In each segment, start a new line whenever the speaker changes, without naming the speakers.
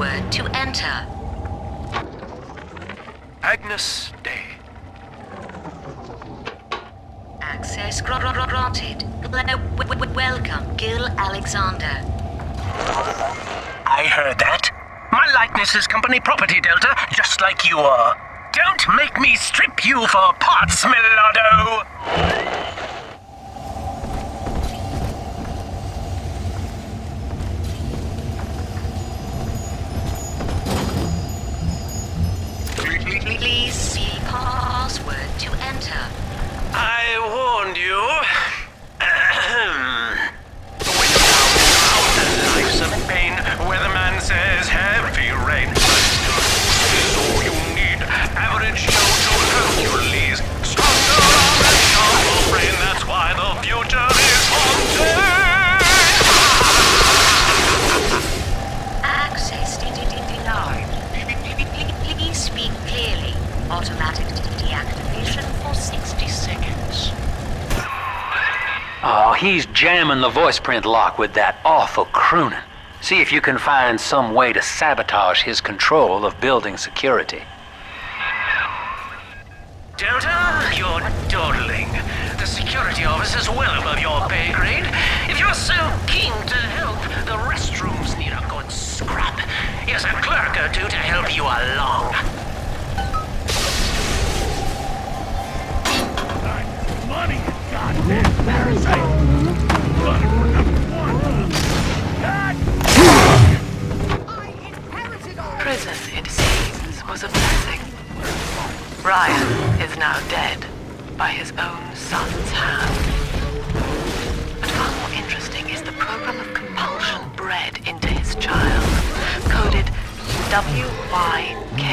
password to enter.
Agnes Day.
Access granted. Welcome, Gil Alexander.
I heard that. My likeness is company property, Delta, just like you are. Don't make me strip you for parts, Millardo!
Please see password to enter.
I warned you. Life's a pain. Weatherman says heavy rain. Is all you need. Average Joe to Hercules. Stronger on the sharper brain. That's why the future is haunted.
Access denied. Please speak clearly. Automatic deactivation for 60 seconds.
Oh, he's jamming the voice print lock with that awful crooning. See if you can find some way to sabotage his control of building security.
Delta, you're dawdling. The security office is well above your pay grade. If you're so keen to help, the restrooms need a good scrub. Here's a clerk or two to help you along.
Money, goddamn parasite! Got it for #1.
Prison, it seems, was a blessing. Ryan is now dead by his own son's hand. But far more interesting is the program of compulsion bred into his child, coded WYK.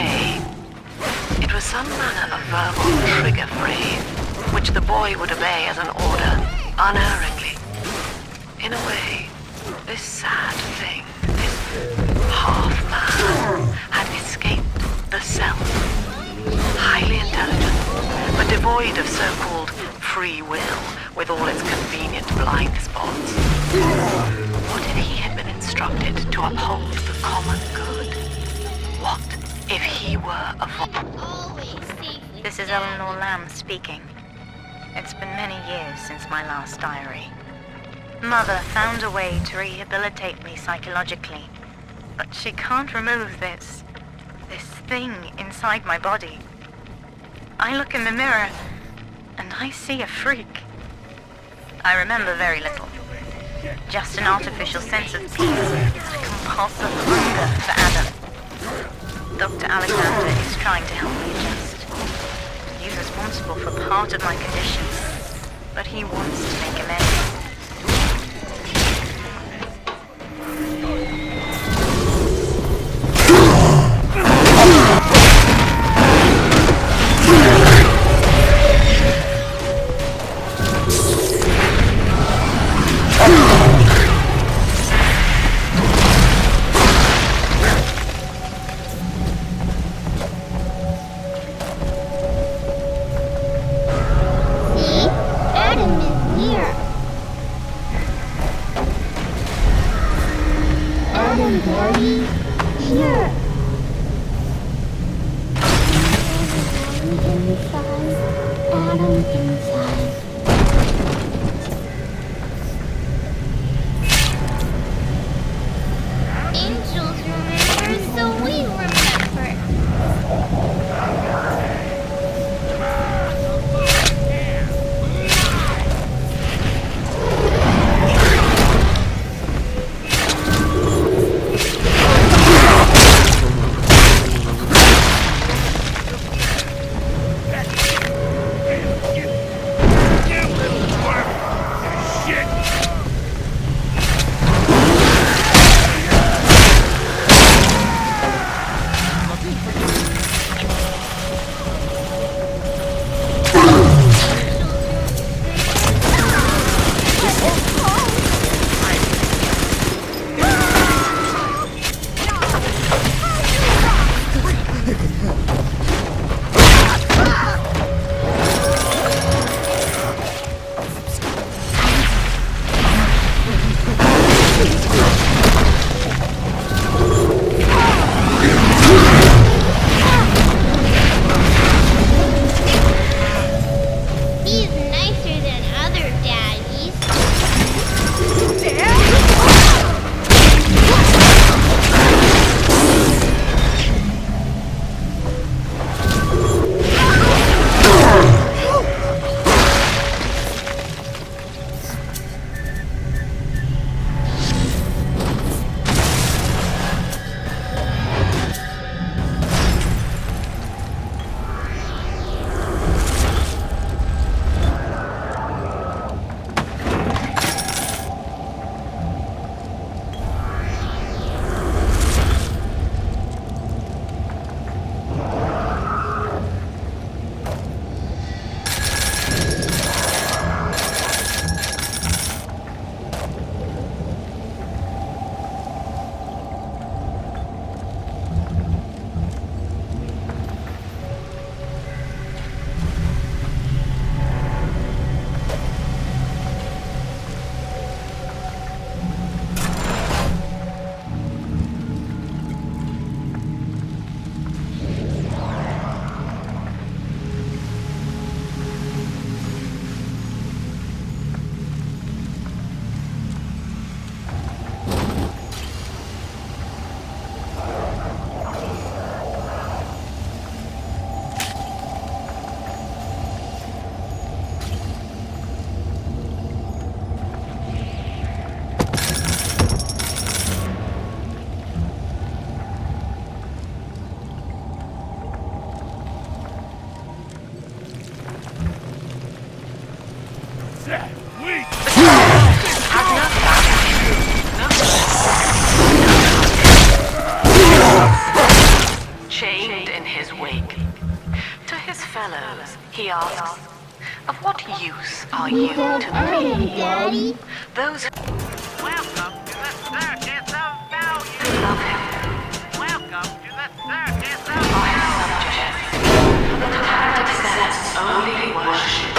It was some manner of verbal trigger phrase, which the boy would obey as an order, unerringly. In a way, this sad thing, this half-man, had escaped the self. Highly intelligent, but devoid of so-called free will, with all its convenient blind spots. What if he had been instructed to uphold the common good? What if he were a
This is Eleanor Lamb speaking. It's been many years since my last diary. Mother found a way to rehabilitate me psychologically, but she can't remove this thing inside my body. I look in the mirror, and I see a freak. I remember very little. Just an artificial sense of peace and a compulsive hunger for Adam. Dr. Alexander is trying to help me adjust. He's responsible for part of my conditions, but he wants to make amends.
chained in his wake. To his fellows, he asks, "Of what use are you to me?"
Daddy?
Those who
Welcome to the circus of value.
love him
Welcome to the circus of
are his subjects. The tyrant accepts only worship.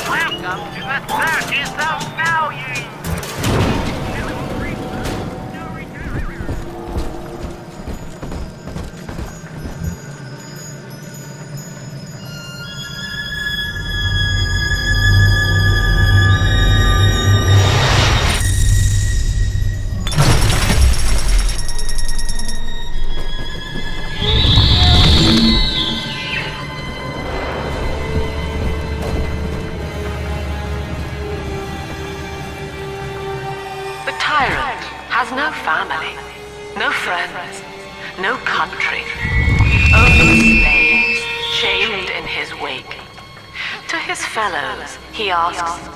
Welcome to the circus of value.
The tyrant has no family, no friends, no country. Only slaves, chained in his wake. To his fellows, he asks,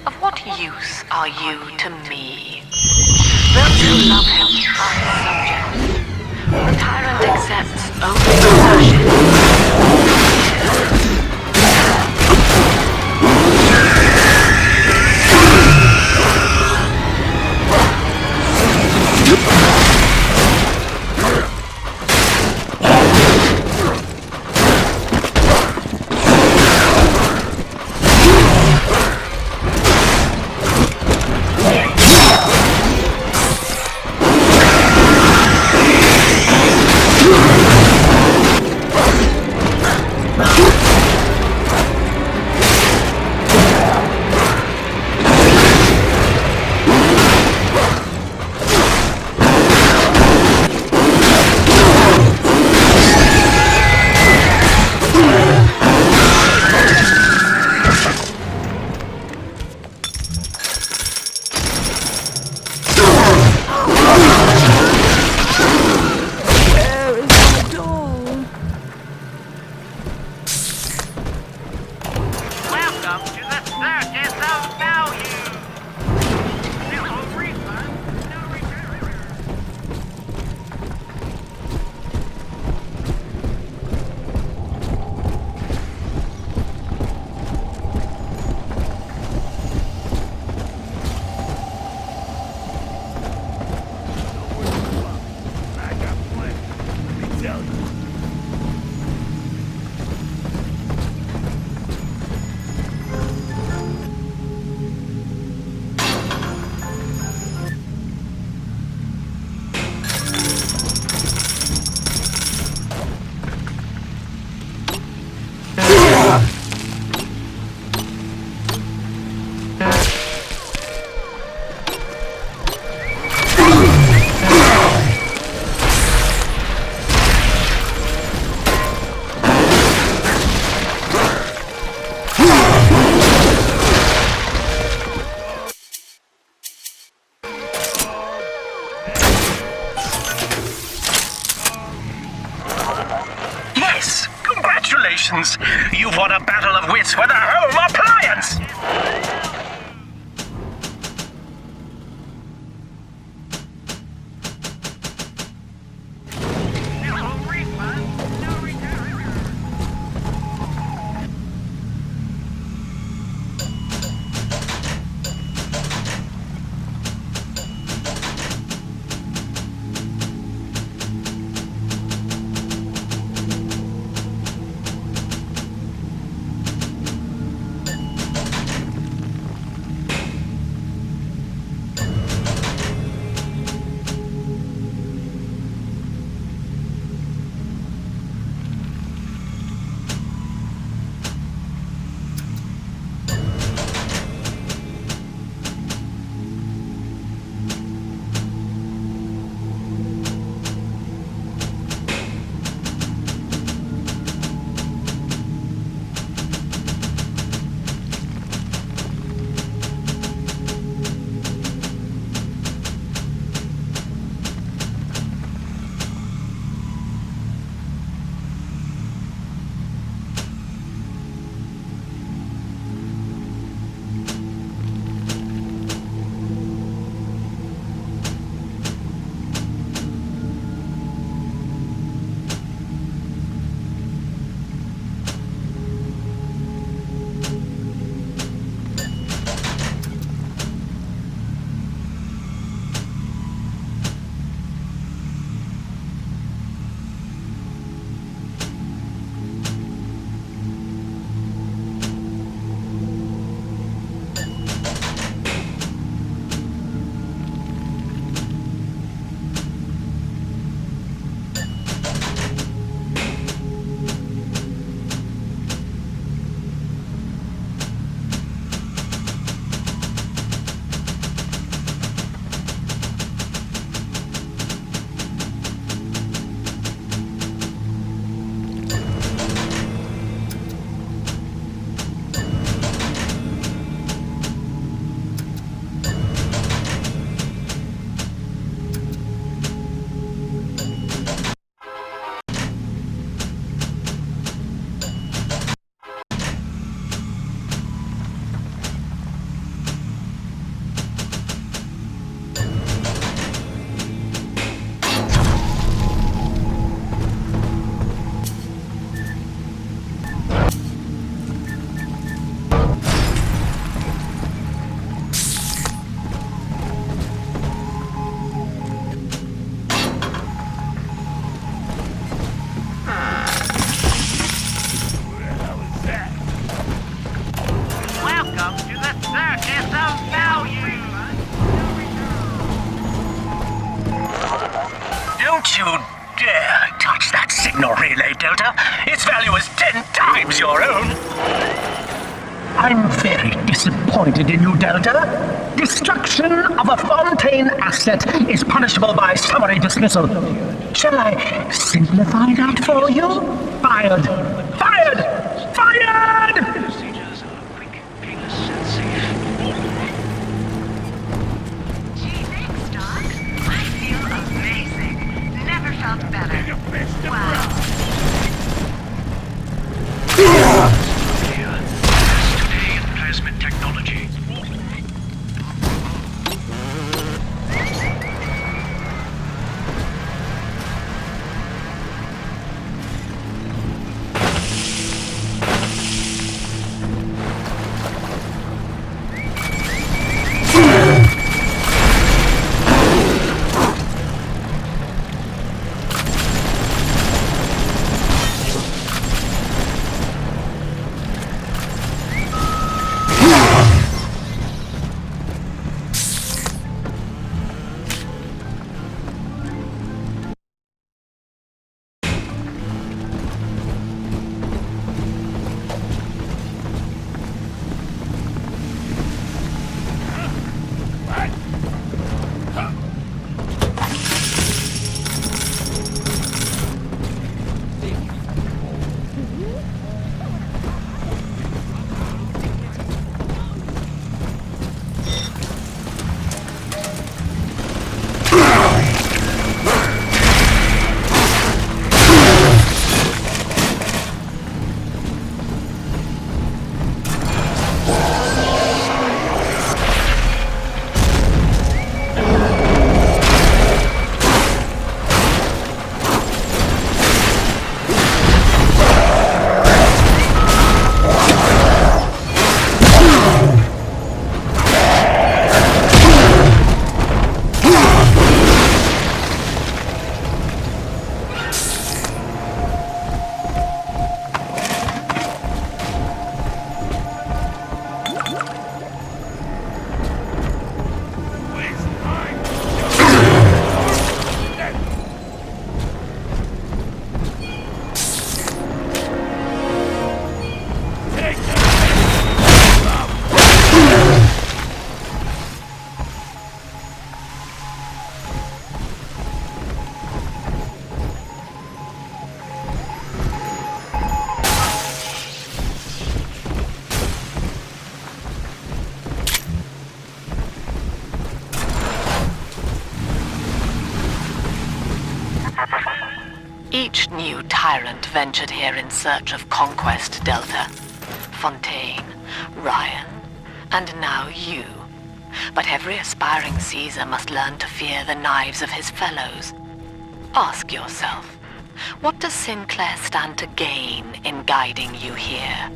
"Of what use are you to me?" Those who love him are his subjects. The tyrant accepts only worship.
Don't you dare touch that signal relay, Delta. Its value is 10 times your own. I'm very disappointed in you, Delta. Destruction of a Fontaine asset is punishable by summary dismissal. Shall I simplify that for you? Fired! Fired! Fired!
Procedures are quick, painless, and safe.
Gee, thanks, Doc. I feel amazing. Never felt better. Wow.
Today in plasmid technology.
Each new tyrant ventured here in search of conquest, Delta. Fontaine, Ryan, and now you. But every aspiring Caesar must learn to fear the knives of his fellows. Ask yourself, what does Sinclair stand to gain in guiding you here?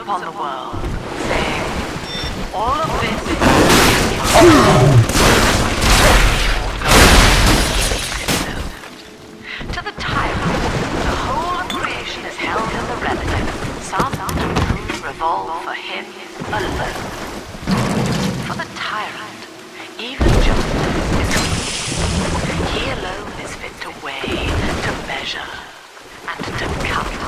upon the world, saying, all of this to the tyrant, the whole of creation is held in the relative. Some truths revolve for him alone. For the tyrant, even justice is complete. He alone is fit to weigh, to measure, and to count.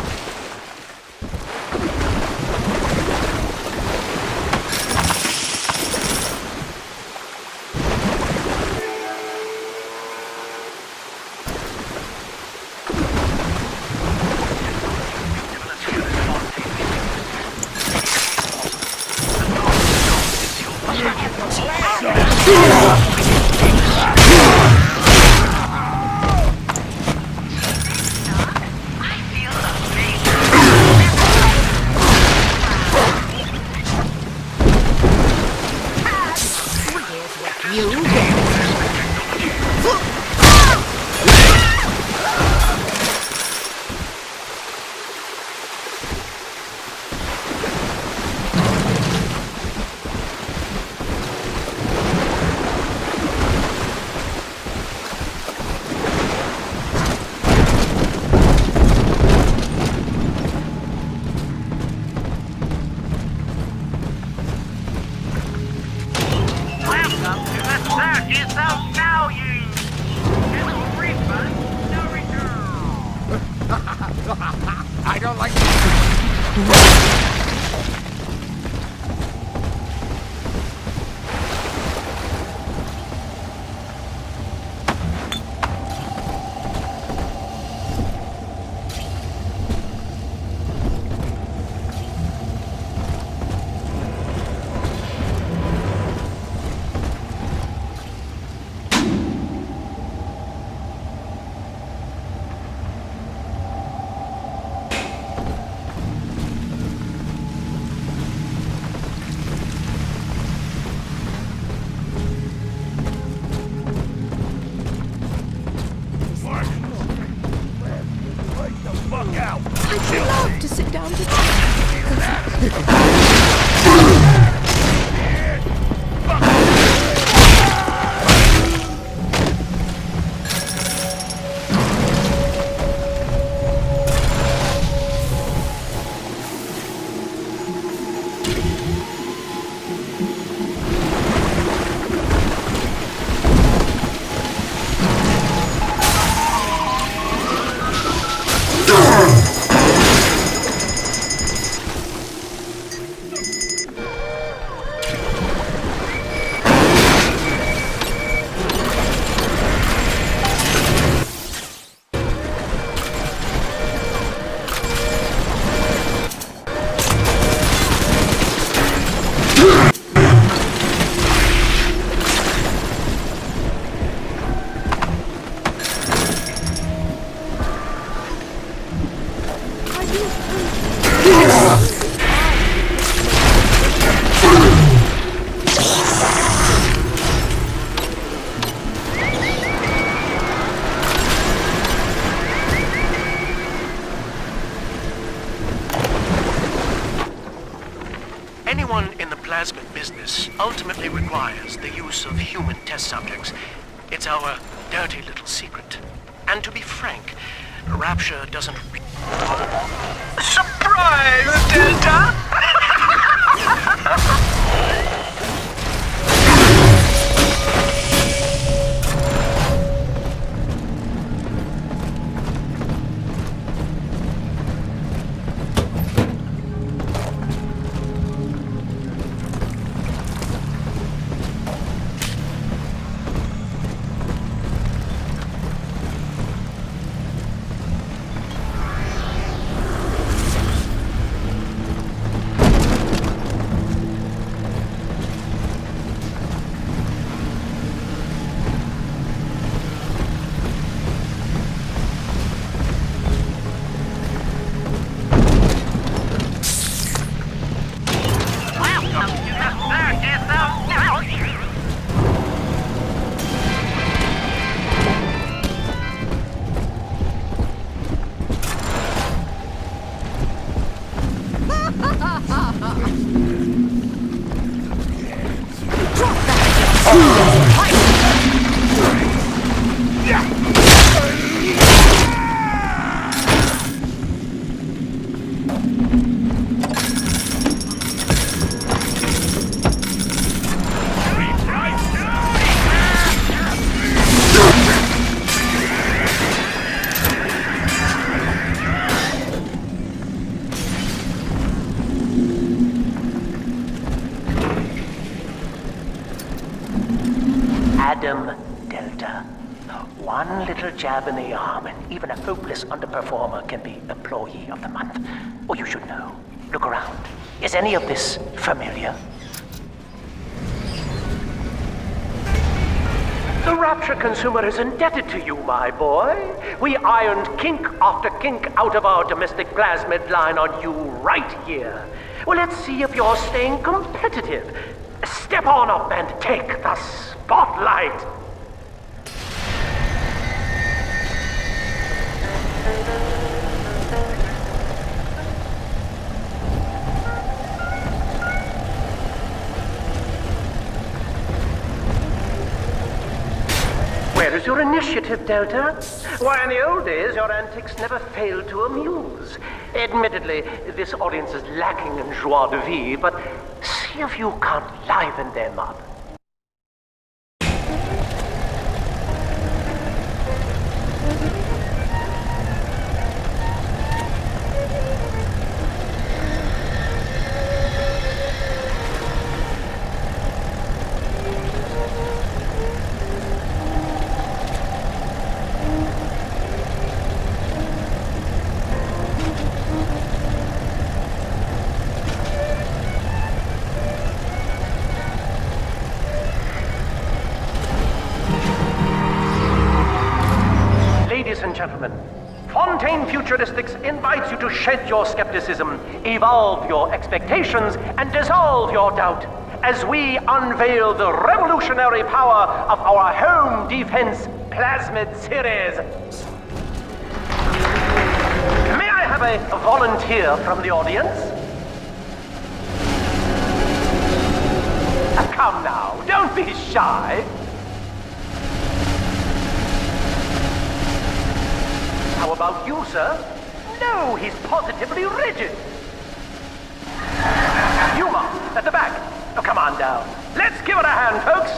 I don't like
I'd love to sit down to
Anyone in the plasmid business ultimately requires the use of human test subjects. It's our dirty little secret. And to be frank, Rapture doesn't...
Surprise, Delta! Delta. One little jab in the arm, and even a hopeless underperformer can be Employee of the Month. Or you should know. Look around. Is any of this familiar? The Rapture consumer is indebted to you, my boy. We ironed kink after kink out of our domestic plasmid line on you right here. Well, let's see if you're staying competitive. Step on up and take the spotlight. Where is your initiative, Delta? Why, in the old days, your antics never failed to amuse. Admittedly, this audience is lacking in joie de vivre, but see if you can't liven them up. Ladies and gentlemen, Fontaine Futuristics invites you to shed your skepticism, evolve your expectations, and dissolve your doubt as we unveil the revolutionary power of our home defense plasmid series. May I have a volunteer from the audience? Come now, don't be shy. How about you, sir? No, he's positively rigid. Yuma, at the back. Oh, come on down. Let's give it a hand, folks.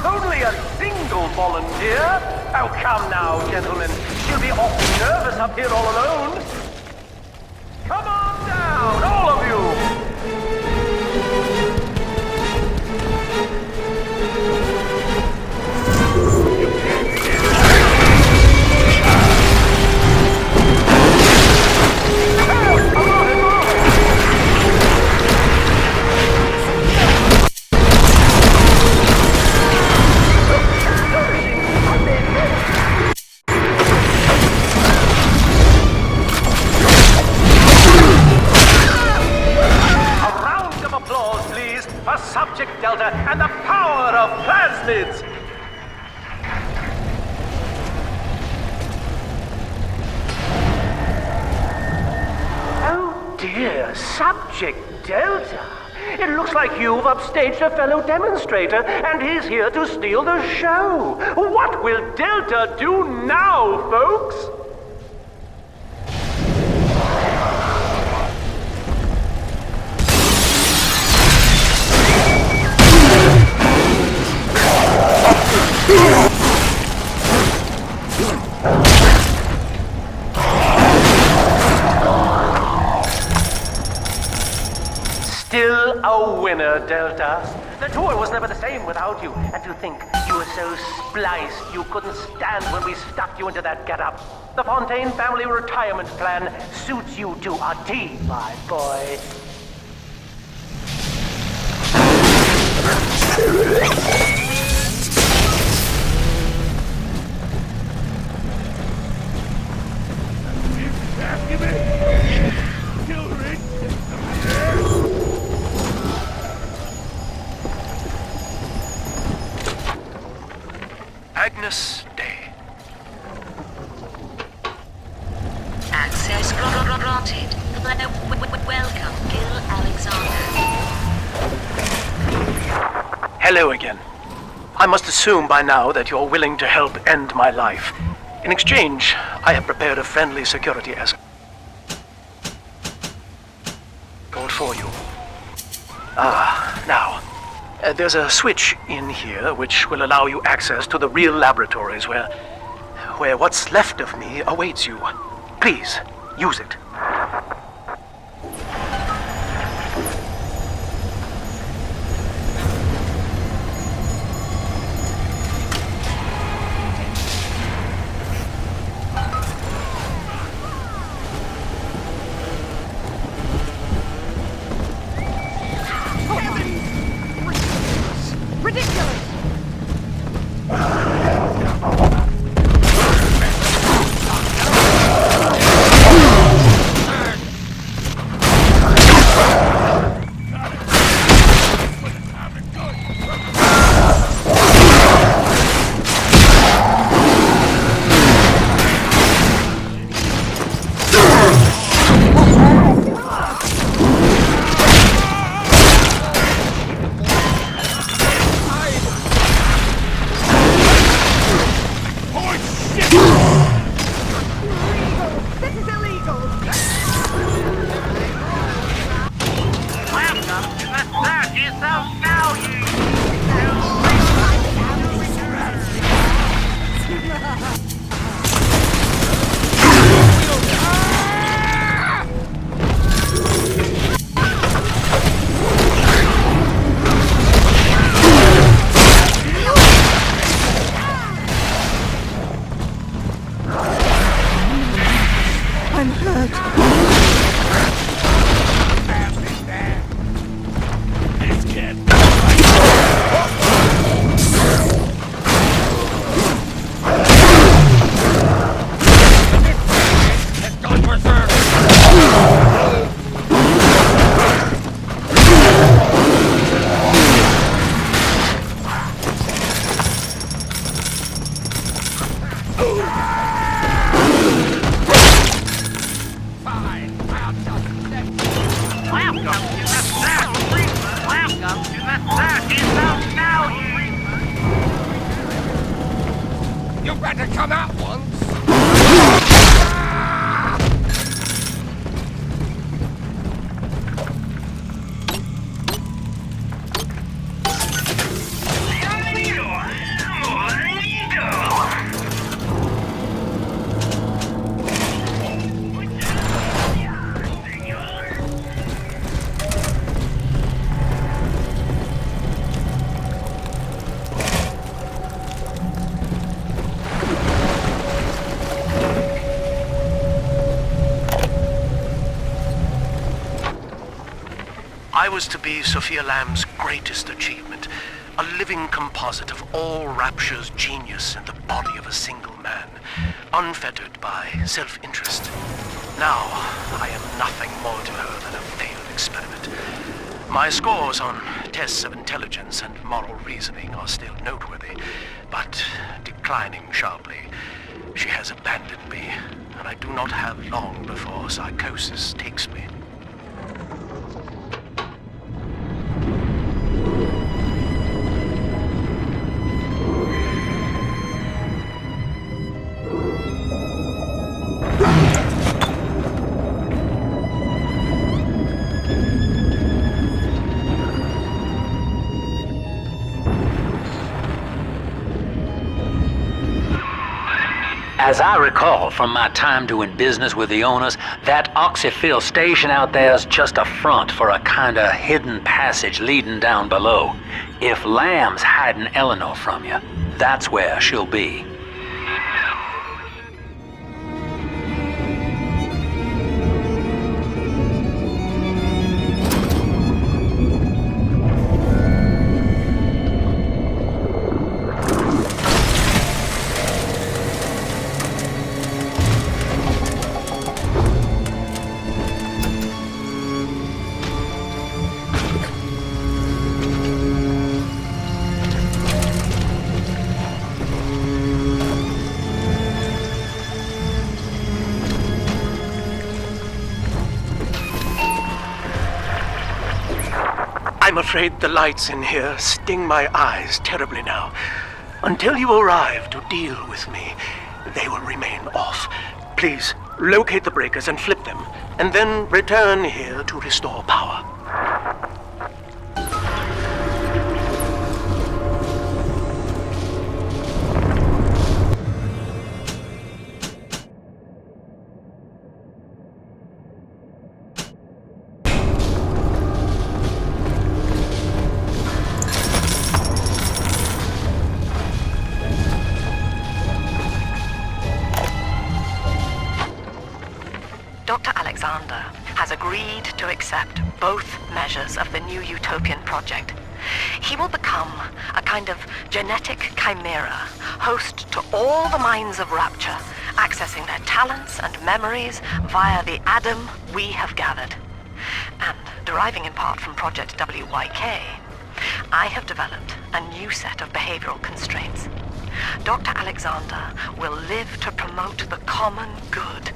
Only a single volunteer? Oh, come now, gentlemen. She'll be awfully nervous up here all alone. Come on down, all of you. Subject Delta and the power of plasmids! Oh dear, Subject Delta. It looks like you've upstaged a fellow demonstrator, and he's here to steal the show. What will Delta do now, folks? Still a winner, Delta. The tour was never the same without you. And to think you were so spliced you couldn't stand when we stuck you into that getup. The Fontaine family retirement plan suits you to a T, my boy.
Agnes Day.
Access granted. Welcome, Gil Alexander.
Hello again. I must assume by now that you're willing to help end my life. In exchange, I have prepared a friendly security escort for you. Now, there's a switch in here which will allow you access to the real laboratories where what's left of me awaits you. Please, use it.
Welcome to the South. Welcome to the South.
You better come out once.
I was to be Sophia Lamb's greatest achievement, a living composite of all Rapture's genius in the body of a single man, unfettered by self-interest. Now, I am nothing more to her than a failed experiment. My scores on tests of intelligence and moral reasoning are still noteworthy, but declining sharply. She has abandoned me, and I do not have long before psychosis takes me.
As I recall from my time doing business with the owners, that oxyfill station out there's just a front for a kinda hidden passage leading down below. If Lamb's hiding Eleanor from you, that's where she'll be.
I'm afraid the lights in here sting my eyes terribly now. Until you arrive to deal with me, they will remain off. Please, locate the breakers and flip them, and then return here to restore power.
Dr. Alexander has agreed to accept both measures of the new utopian project. He will become a kind of genetic chimera, host to all the minds of Rapture, accessing their talents and memories via the Adam we have gathered. And deriving in part from Project WYK, I have developed a new set of behavioral constraints. Dr. Alexander will live to promote the common good.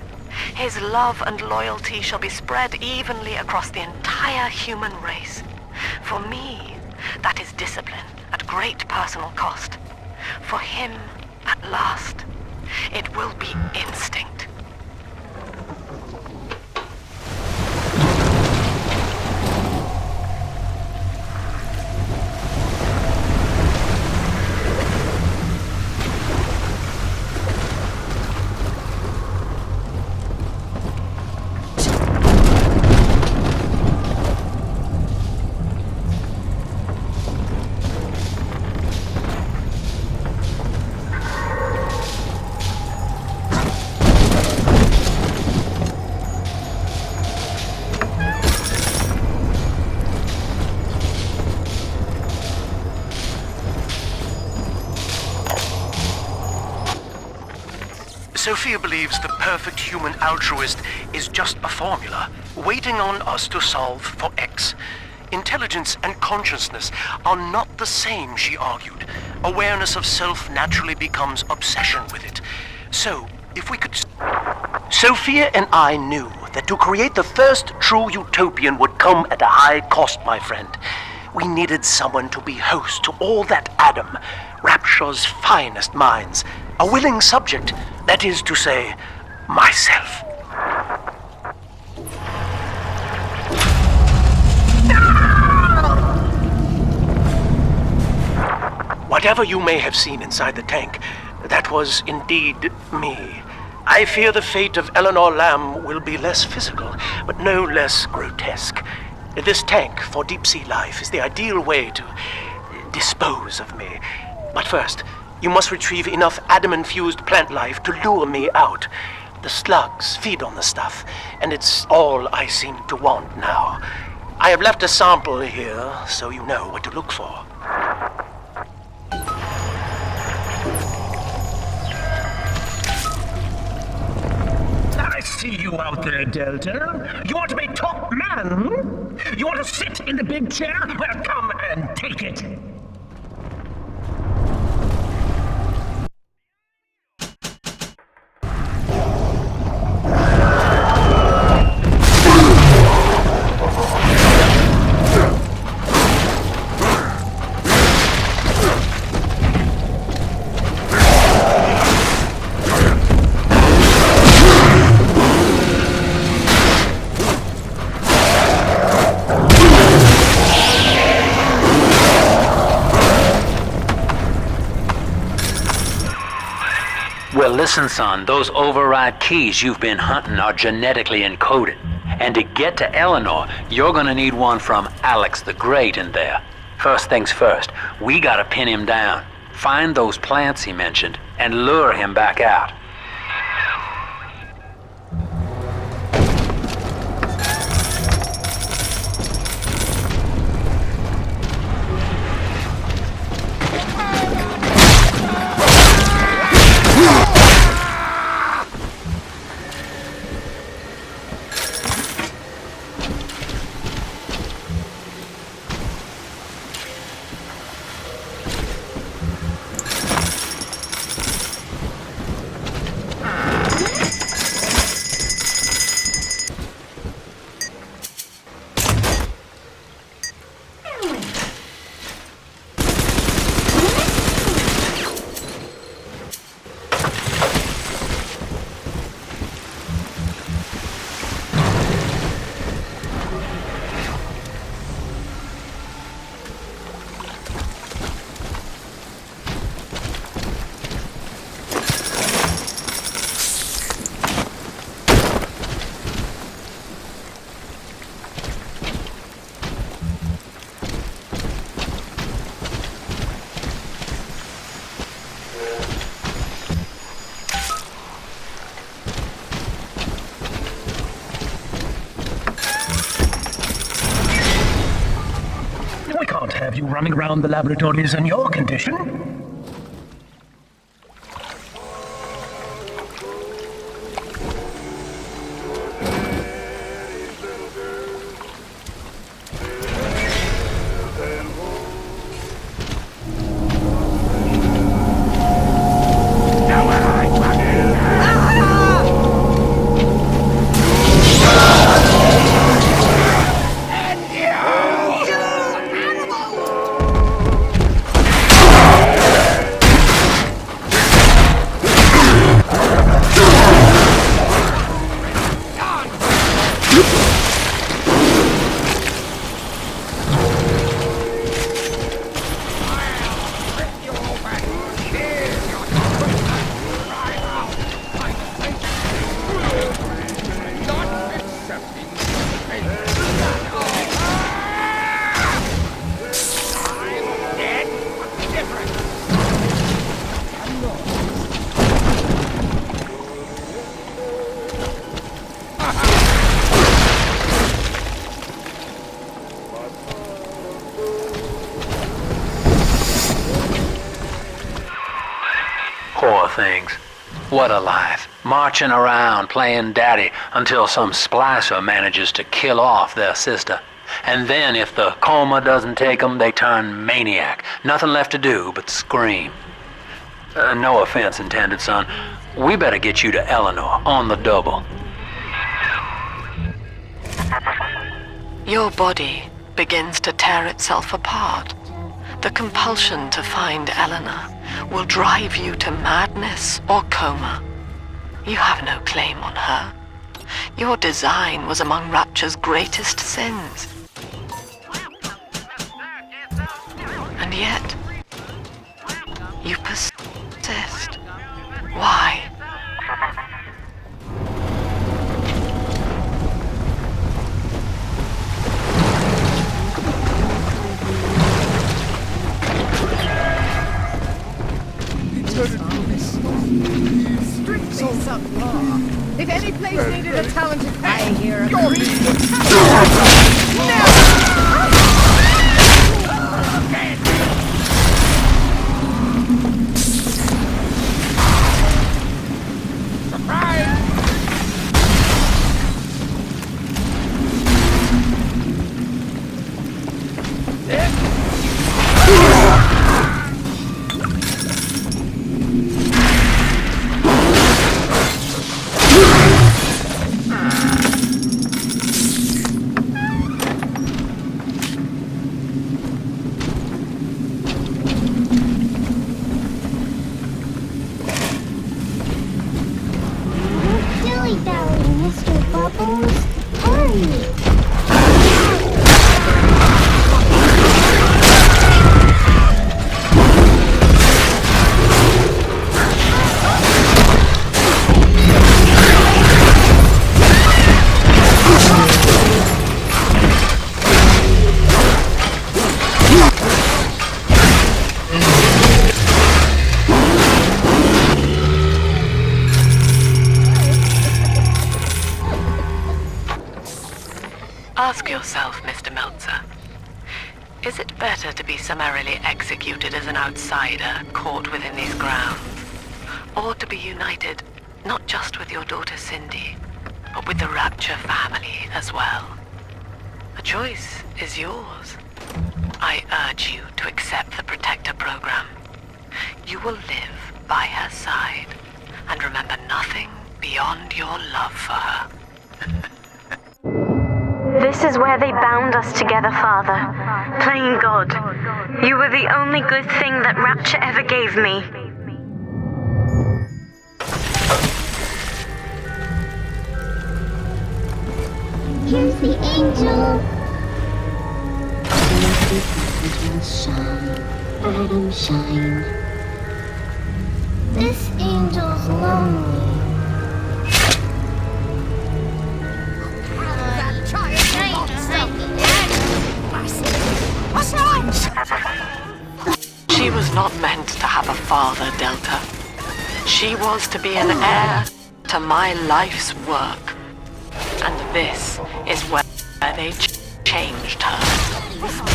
His love and loyalty shall be spread evenly across the entire human race. For me, that is discipline at great personal cost. For him, at last, it will be instinct.
Sophia believes the perfect human altruist is just a formula, waiting on us to solve for X. Intelligence and consciousness are not the same, she argued. Awareness of self naturally becomes obsession with it. So, if we could... Sophia and I knew
that to create the first true utopian would come at a high cost, my friend. We needed someone to be host to all that Adam, Rapture's finest minds, a willing subject, that is to say, myself. Whatever you may have seen inside the tank, that was indeed me. I fear the fate of Eleanor Lamb will be less physical, but no less grotesque. This tank for deep-sea life is the ideal way to dispose of me. But first, you must retrieve enough Adam-infused plant life to lure me out. The slugs feed on the stuff, and it's all I seem to want now. I have left a sample here, so you know what to look for. I see you out there, Delta. You want to be top man? You want to sit in the big chair? Well, come and take it.
Well, listen, son, those override keys you've been hunting are genetically encoded. And to get to Eleanor, you're gonna need one from Alex the Great in there. First things first, we gotta pin him down. Find those plants he mentioned, and lure him back out.
Have you running around the laboratories in your condition?
Poor things. What a life. Marching around, playing daddy, until some splicer manages to kill off their sister. And then if the coma doesn't take them, they turn maniac. Nothing left to do but scream. No offense intended, son. We better get you to Eleanor on the double.
Your body begins to tear itself apart. The compulsion to find Eleanor will drive you to madness or coma. You have no claim on her. Your design was among Rapture's greatest sins. And yet, you persist. Why?
If any place needed a talented man, I hear a
dilly-dally, Mr. Bubbles. Hurry!
Ask yourself, Mr. Meltzer, is it better to be summarily executed as an outsider caught within these grounds, or to be united not just with your daughter Cindy, but with the Rapture family as well? The choice is yours. I urge you to accept the Protector program. You will live by her side and remember nothing beyond your love for her.
This is where they bound us together, Father. Playing God. You were the only good thing that Rapture ever gave me.
Here's the angel. Shine, Adam, shine. This angel's lonely.
She was not meant to have a father, Delta. She was to be an heir to my life's work. And this is where they changed her,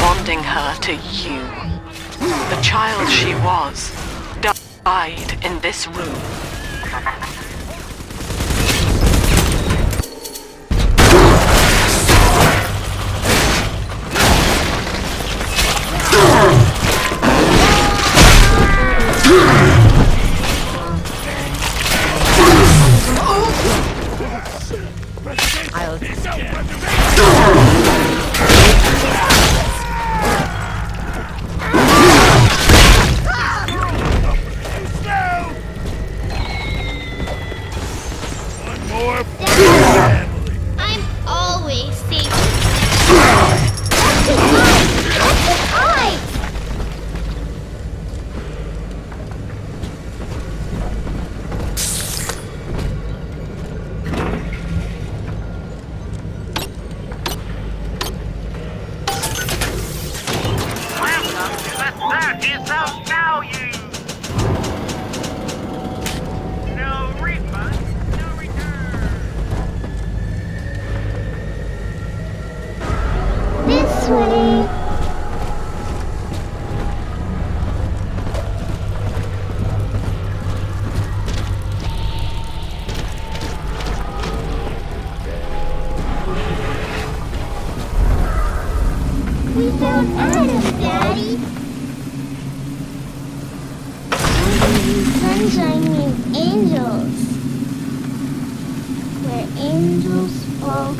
bonding her to you. The child she was died in this room.
I'm always safe. That's mine.
Welcome to the circus of value. No refund, no return.
This way. We found Adam, Daddy. Sunshine means angels. Where angels fall,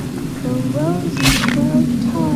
the roses grow tall.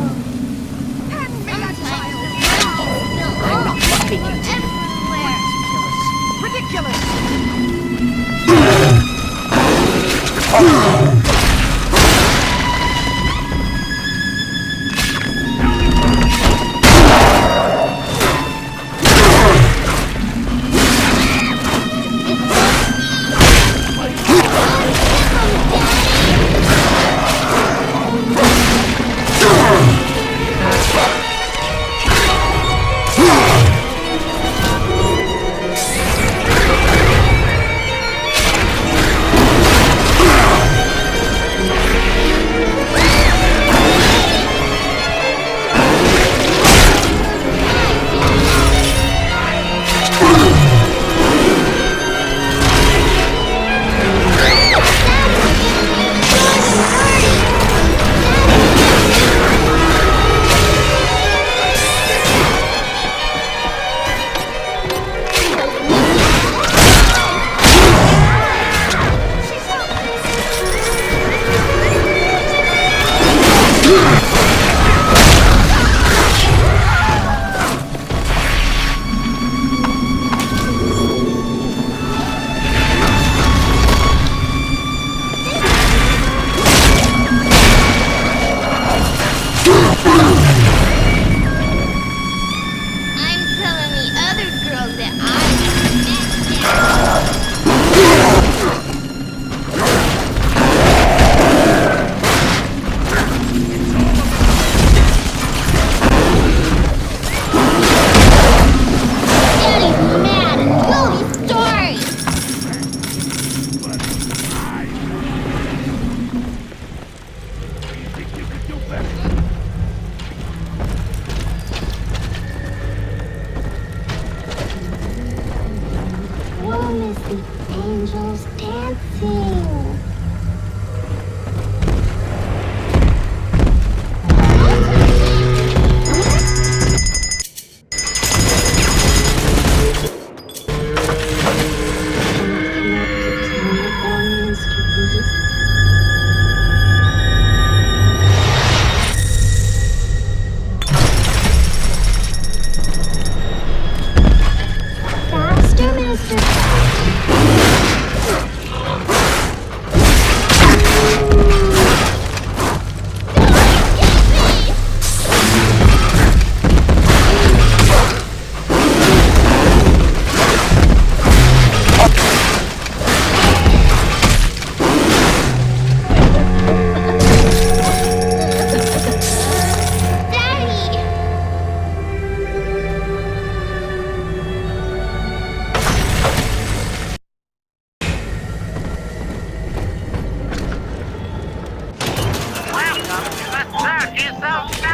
so fast.